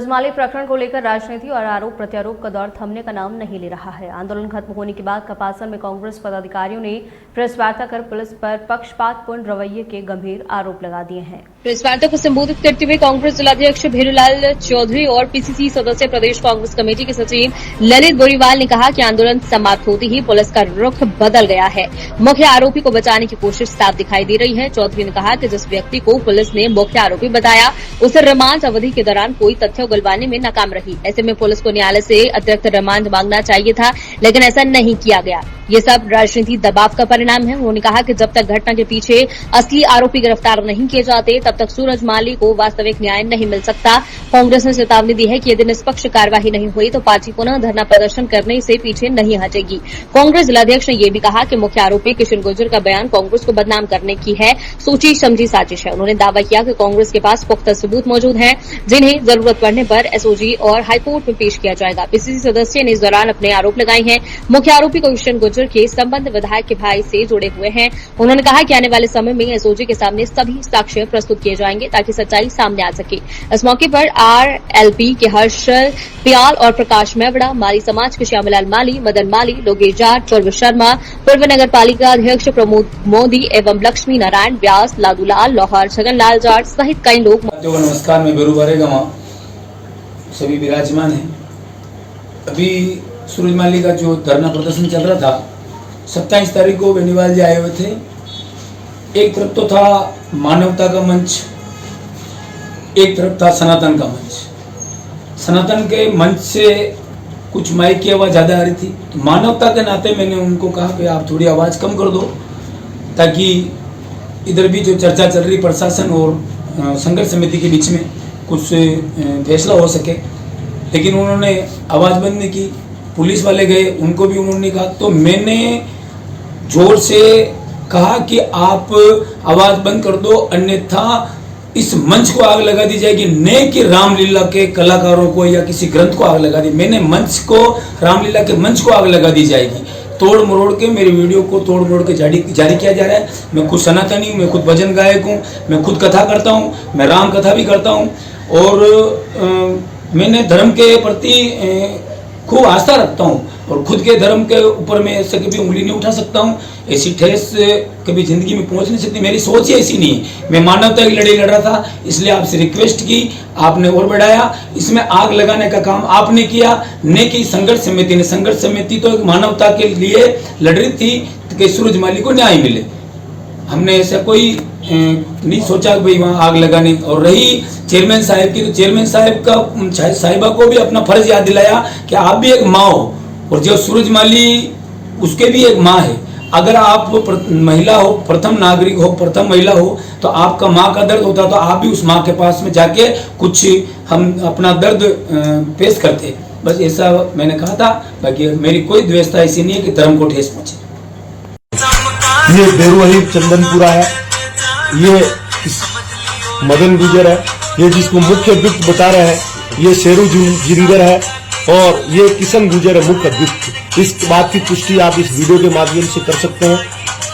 सूरजमाली प्रकरण को लेकर राजनीति और आरोप प्रत्यारोप का दौर थमने का नाम नहीं ले रहा है। आंदोलन खत्म होने के बाद कपासन में कांग्रेस पदाधिकारियों ने प्रेस वार्ता कर पुलिस पर पक्षपातपूर्ण रवैये के गंभीर आरोप लगा दिए हैं। प्रेस वार्ता को संबोधित करते हुए कांग्रेस जिलाध्यक्ष भेरूलाल चौधरी और पीसीसी सदस्य प्रदेश कांग्रेस कमेटी के सचिव ललित बोरीवाल ने कहा कि आंदोलन समाप्त होते ही पुलिस का रुख बदल गया है। मुख्य आरोपी को बचाने की कोशिश साफ दिखाई दे रही है। चौधरी ने कहा कि जिस व्यक्ति को पुलिस ने मुख्य आरोपी बताया उसे रिमांड अवधि के दौरान कोई तथ्य उगलवाने में नाकाम रही। ऐसे में पुलिस को न्यायालय से अतिरिक्त रिमांड मांगना चाहिए था, लेकिन ऐसा नहीं किया गया। ये सब राजनीति दबाव का परिणाम है। उन्होंने कहा कि जब तक घटना के पीछे असली आरोपी गिरफ्तार नहीं किए जाते तब तक सूरजमाली को वास्तविक न्याय नहीं मिल सकता। कांग्रेस ने चेतावनी दी है कि यदि निष्पक्ष कार्यवाही नहीं हुई तो पार्टी पुनः धरना प्रदर्शन करने से पीछे नहीं हटेगी। कांग्रेस जिलाध्यक्ष ने यह भी कहा कि मुख्य आरोपी किशन गुर्जर का बयान कांग्रेस को बदनाम करने की है सोची समझी साजिश है। उन्होंने दावा किया कि कांग्रेस के पास पुख्ता सबूत मौजूद हैं, जिन्हें जरूरत पड़ने पर एसओजी और हाईकोर्ट में पेश किया जाएगा। पीसीसी सदस्य ने इस दौरान अपने आरोप लगाए हैं। मुख्य आरोपी को किशन गुर्जर के संबंध विधायक के भाई से जुड़े हुए हैं। उन्होंने कहा कि आने वाले समय में एसओजी के सामने सभी साक्ष्य प्रस्तुत किए जाएंगे ताकि सच्चाई सामने आ सके। इस मौके पर आरएलपी के हर्षल पियाल और प्रकाश मेवड़ा, माली समाज के श्यामलाल माली, मदन माली, लोकेश जाट, पूर्व शर्मा, पूर्व नगर पालिका अध्यक्ष प्रमोद मोदी एवं लक्ष्मी नारायण व्यास, लादूलाल लोहार, छगनलाल जाट सहित कई लोग। नमस्कार, मैं बेरूबारेगमा सभी विराजमान हैं। अभी सूरजमाली का जो धरना प्रदर्शन चल रहा था, 27 तारीख को बेनीवाल जी आए हुए थे। एक तरफ तो था मानवता का मंच, एक तरफ था सनातन का मंच। सनातन के मंच से कुछ माइक की आवाज़ ज़्यादा आ रही थी, तो मानवता के नाते मैंने उनको कहा कि आप थोड़ी आवाज़ कम कर दो ताकि इधर भी जो चर्चा चल रही प्रशासन और संघर्ष समिति के बीच में कुछ फैसला हो सके। लेकिन उन्होंने आवाज़ बंद नहीं की। पुलिस वाले गए, उनको भी उन्होंने कहा। तो मैंने जोर से कहा कि आप आवाज़ बंद कर दो, अन्यथा इस मंच को आग लगा दी जाएगी। न कि रामलीला के कलाकारों को या किसी ग्रंथ को आग लगा दी, मैंने मंच को, रामलीला के मंच को आग लगा दी जाएगी। तोड़ मरोड़ के मेरे वीडियो को तोड़ मरोड़ के जारी किया जा रहा है। मैं खुद सनातनी हूँ, मैं खुद भजन गायक हूँ, मैं खुद कथा करता हूँ, मैं राम कथा भी करता हूँ और मैंने धर्म के प्रति खूब आस्था रखता हूँ और खुद के धर्म के ऊपर मैं ऐसे कभी उंगली नहीं उठा सकता हूँ। ऐसी ठेस कभी जिंदगी में पहुँच नहीं सकती। मेरी सोच ही ऐसी नहीं है। मैं मानवता की लड़ाई लड़ रहा था, इसलिए आपसे रिक्वेस्ट की, आपने और बढ़ाया। इसमें आग लगाने का काम आपने किया, न कि संघर्ष समिति ने। संघर्ष समिति तो एक मानवता के लिए लड़ रही थी कि सूरजमाली को न्याय मिले। हमने ऐसा कोई नहीं सोचा कि भाई वहाँ आग लगाने। और रही चेयरमैन साहब की, तो चेयरमैन साहब का साहिबा को भी अपना फर्ज याद दिलाया कि आप भी एक माँ हो और जो सूरजमाली उसके भी एक माँ है। अगर आप महिला हो, प्रथम नागरिक हो, प्रथम महिला हो, तो आपका माँ का दर्द होता तो आप भी उस माँ के पास में जाके कुछ हम अपना दर्द पेश करते। बस ऐसा मैंने कहा था। बाकी मेरी कोई द्वेषता ऐसी नहीं है कि धर्म को ठेस पहुंचे। ये बेरुवही चंदनपुरा है, ये मदन गुजर है, ये जिसको मुख्य अभियुक्त बता रहे हैं ये शेरू जिंगर है और ये किशन गुर्जर है मुख्य अभियुक्त। इस बात की पुष्टि आप इस वीडियो के माध्यम से कर सकते हैं।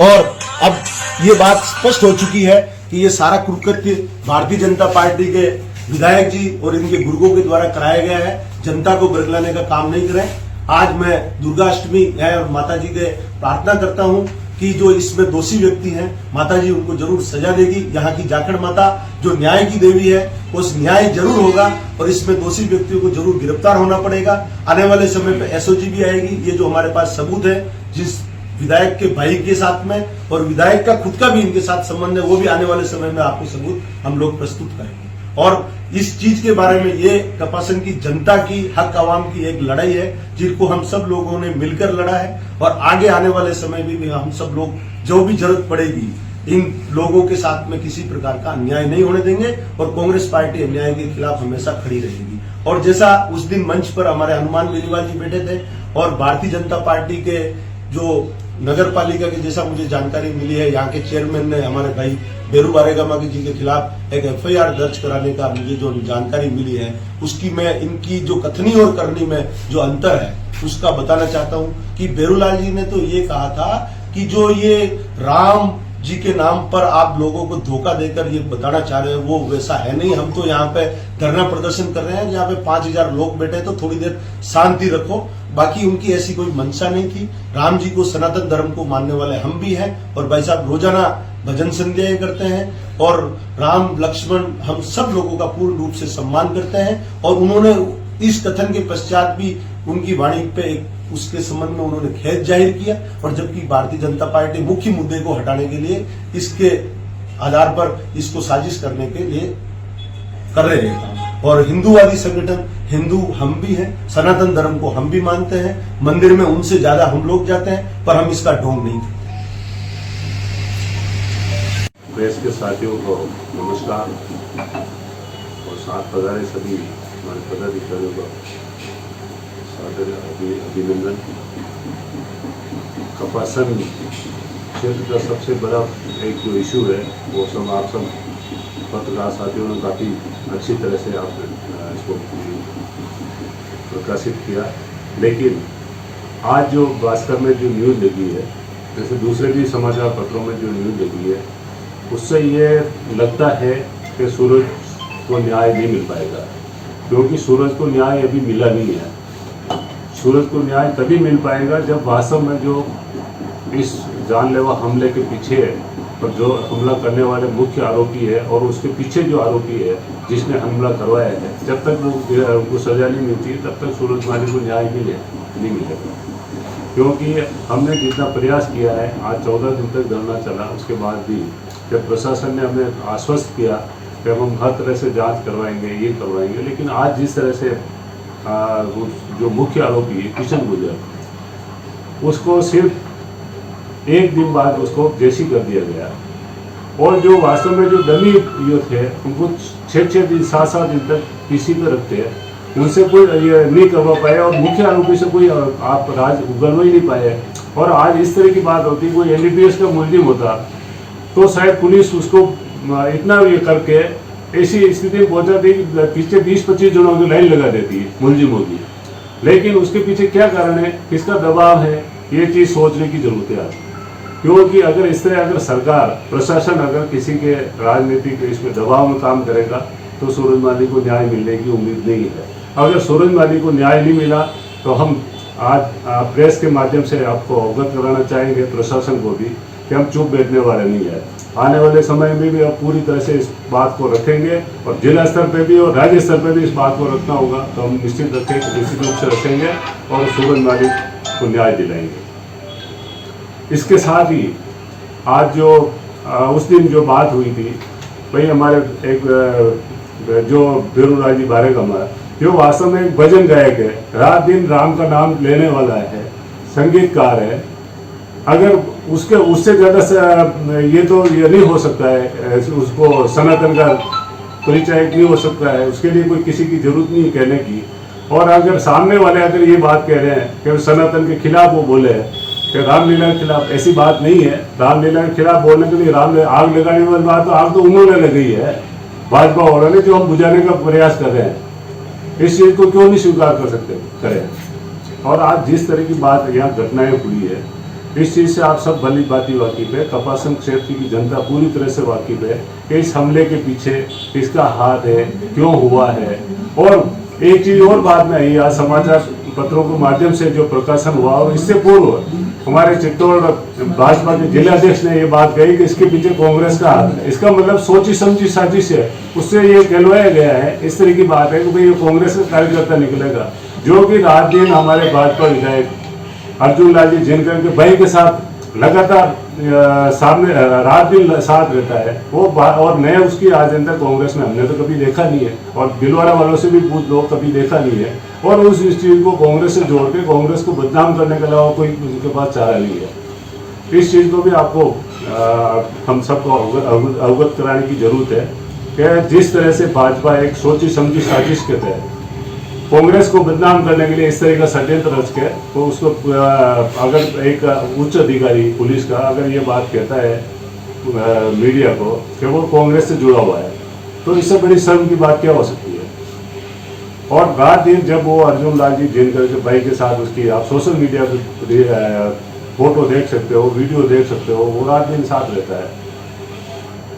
और अब ये बात स्पष्ट हो चुकी है कि ये सारा कुकृत्य भारतीय जनता पार्टी के विधायक जी और इनके गुर्गों के द्वारा कराया गया है। जनता को बरगलाने का काम नहीं करें। आज मैं दुर्गाष्टमी है और माता जी के प्रार्थना करता हूँ कि जो इसमें दोषी व्यक्ति हैं, माता जी उनको जरूर सजा देगी। यहाँ की जाखड़ माता जो न्याय की देवी है, उस न्याय जरूर होगा और इसमें दोषी व्यक्तियों को जरूर गिरफ्तार होना पड़ेगा। आने वाले समय पे एसओजी भी आएगी। ये जो हमारे पास सबूत है, जिस विधायक के भाई के साथ में और विधायक का खुद का भी इनके साथ संबंध है, वो भी आने वाले समय में आपको सबूत हम लोग प्रस्तुत करेंगे। और इस चीज के बारे में ये कपासन की जनता की, हक आवाम की एक लड़ाई है जिनको हम सब लोगों ने मिलकर लड़ा है और आगे आने वाले समय में भी हम सब लोग जो भी जरूरत पड़ेगी इन लोगों के साथ में किसी प्रकार का अन्याय नहीं होने देंगे और कांग्रेस पार्टी अन्याय के खिलाफ हमेशा खड़ी रहेगी। और जैसा उस दिन मंच पर हमारे हनुमान बेनीवाल जी बैठे थे और भारतीय जनता पार्टी के जो नगर पालिका की, जैसा मुझे जानकारी मिली है, यहाँ के चेयरमैन ने हमारे भाई बेरूबारेगमा जी के खिलाफ एक एफआईआर दर्ज कराने का मुझे जो जानकारी मिली है, उसकी मैं इनकी जो कथनी और करनी में जो अंतर है उसका बताना चाहता हूँ कि बेरूलाल जी ने तो ये कहा था कि जो ये राम जी के नाम पर आप लोगों को धोखा देकर ये बताना चाह रहे हैं, वो वैसा है नहीं। हम तो यहाँ पे धरना प्रदर्शन कर रहे हैं, यहाँ पे 5000 लोग बैठे तो थोड़ी देर शांति रखो। बाकी उनकी ऐसी कोई मंशा नहीं थी। राम जी को, सनातन धर्म को मानने वाले हम भी हैं और भाई साहब रोजाना भजन संध्याएं करते हैं और राम लक्ष्मण हम सब लोगों का पूर्ण रूप से सम्मान करते हैं। और उन्होंने इस कथन के पश्चात भी उनकी वाणी पे उसके संबंध में उन्होंने खेद जाहिर किया। और जबकि भारतीय जनता पार्टी मुख्य मुद्दे को हटाने के लिए इसके आधार पर इसको साजिश करने के लिए कर रहे हैं। और हिंदूवादी संगठन हिंदू हम भी हैं, सनातन धर्म को हम भी मानते हैं, मंदिर में उनसे ज्यादा हम लोग जाते हैं, पर हम इसका ढोंग नहीं करते। प्रेस के साथियों को नमस्कार और साथ पधारे सभी हमारे पदाधिकारियों का सादर अभिनंदन। कपासन क्षेत्र का सबसे बड़ा एक जो इशू है वो सब आप सब पत्रकार साथियों ने काफ़ी अच्छी तरह से आपने इसको प्रकाशित किया। लेकिन आज जो भास्कर में जो न्यूज़ लगी है, जैसे दूसरे भी समाचार पत्रों में जो न्यूज़ लगी है, उससे ये लगता है कि सूरज को न्याय नहीं मिल पाएगा, क्योंकि सूरज को न्याय अभी मिला नहीं है। सूरज को न्याय तभी मिल पाएगा जब वास्तव में जो इस जानलेवा हमले के पीछे और जो हमला करने वाले मुख्य आरोपी है और उसके पीछे जो आरोपी है जिसने हमला करवाया है, जब तक वो उनको सजा नहीं मिलती तब तक सूरज माली को न्याय नहीं मिलेगा। क्योंकि हमने जितना प्रयास किया है, आज 14 दिन तक धरना चला, उसके बाद भी जब प्रशासन ने हमें आश्वस्त किया कि हम हर तरह से जांच करवाएंगे, ये करवाएंगे, लेकिन आज जिस तरह से जो मुख्य आरोपी है किशन गुर्जर, उसको सिर्फ एक दिन बाद उसको जेसी कर दिया गया। और जो वास्तव में जो डमी यूथ है उनको 6-6 दिन 7-7 दिन तक पीसी पे रखते हैं, उनसे कोई ये नहीं करवा पाए और मुख्य आरोपी से कोई आप राज उगलवा ही नहीं पाए। और आज इस तरह की बात होती, कोई एनडीपीएस का मुलजिम होता तो शायद पुलिस उसको इतना ये करके ऐसी स्थिति में पहुंचाती कि पीछे 20-25 जनों की लाइन लगा देती है मुलजिमों की। लेकिन उसके पीछे क्या कारण है, किसका दबाव है, ये चीज़ सोचने की जरूरत है आज। क्योंकि अगर इस तरह अगर सरकार प्रशासन अगर किसी के राजनीतिक इसमें दबाव में काम करेगा तो सूरज माली को न्याय मिलने की उम्मीद नहीं है। अगर सूरज माली को न्याय नहीं मिला तो हम आज प्रेस के माध्यम से आपको अवगत कराना चाहेंगे, प्रशासन को भी, कि हम चुप बैठने वाले नहीं है। आने वाले समय में भी अब पूरी तरह से इस बात को रखेंगे और जिला स्तर पे भी और राज्य स्तर पे भी इस बात को रखना होगा, तो हम निश्चित रूप से रखेंगे और सूरज माली को न्याय दिलाएंगे। इसके साथ ही आज जो उस दिन जो बात हुई थी, भाई हमारे एक जो बेरूराजी बारेगमा जो वास्तव में एक भजन गायक है, रात दिन राम का नाम लेने वाला है, संगीतकार है, अगर उससे ज़्यादा ये तो ये नहीं हो सकता है, उसको सनातन का परिचय नहीं हो सकता है, उसके लिए कोई किसी की जरूरत नहीं कहने की। और अगर सामने वाले अगर ये बात कह रहे हैं कि सनातन के खिलाफ वो बोले कि रामलीला के खिलाफ, ऐसी बात नहीं है। रामलीला के खिलाफ बोलने के लिए राम आग लगाने वाली बात तो आग तो उन्होंने लगाई है, भाजपा वालों ने, जो हम बुझाने का प्रयास कर रहे हैं। इस चीज़ को क्यों नहीं स्वीकार कर सकते करें। और आज जिस तरह की बात यहाँ घटनाएं हुई है, इस चीज़ से आप सब भली भांति वाकिफ है, कपासन क्षेत्र की जनता पूरी तरह से वाकिफ है कि इस हमले के पीछे किसका हाथ है, क्यों हुआ है। और एक चीज़ और बात में आई, आज समाचार पत्रों के माध्यम से जो प्रकाशन हुआ, और इससे पूर्व हमारे चित्तौड़ भाजपा के जिलाध्यक्ष ने ये बात कही कि इसके पीछे कांग्रेस का हाथ है। इसका मतलब सोची समझी साजिश है, उससे ये कहलवाया गया है। इस तरह की बात है कि भाई ये कांग्रेस का कार्यकर्ता निकलेगा, जो कि रात दिन हमारे भाजपा विधायक अर्जुन लाल जी जिनकर के भाई के साथ लगातार सामने रात दिन साथ रहता है वो और नया उसकी एजेंडा कांग्रेस में हमने तो कभी देखा नहीं है, और दिलवाड़ा वालों से भी पूछ लो, कभी देखा नहीं है। और उस चीज़ को कांग्रेस से जोड़ के कांग्रेस को बदनाम करने के अलावा कोई उनके पास चारा नहीं है। इस चीज़ को भी आपको हम सबको अवगत कराने की जरूरत है कि जिस तरह से भाजपा एक सोची समझी साजिश के तहत कांग्रेस को बदनाम करने के लिए इस तरह का षड्यंत्र रच के, तो उसको अगर एक उच्च अधिकारी पुलिस का अगर ये बात कहता है मीडिया को कि वो कांग्रेस से जुड़ा हुआ है, तो इससे बड़ी शर्म की बात क्या हो सकती है। और रात दिन जब वो अर्जुन लाल जी जिनकर के भाई के साथ उसकी आप सोशल मीडिया फोटो देख सकते हो, वीडियो देख सकते हो, वो रात दिन साथ रहता है।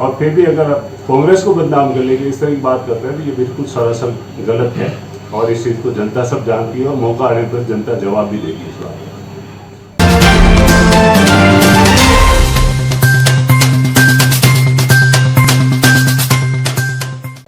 और फिर भी अगर कांग्रेस को बदनाम कर लेके इस तरह की बात करते हैं तो ये बिल्कुल सरासर गलत है और इस चीज़ को जनता सब जानती है और मौका आने पर जनता जवाब भी देगी इस बात।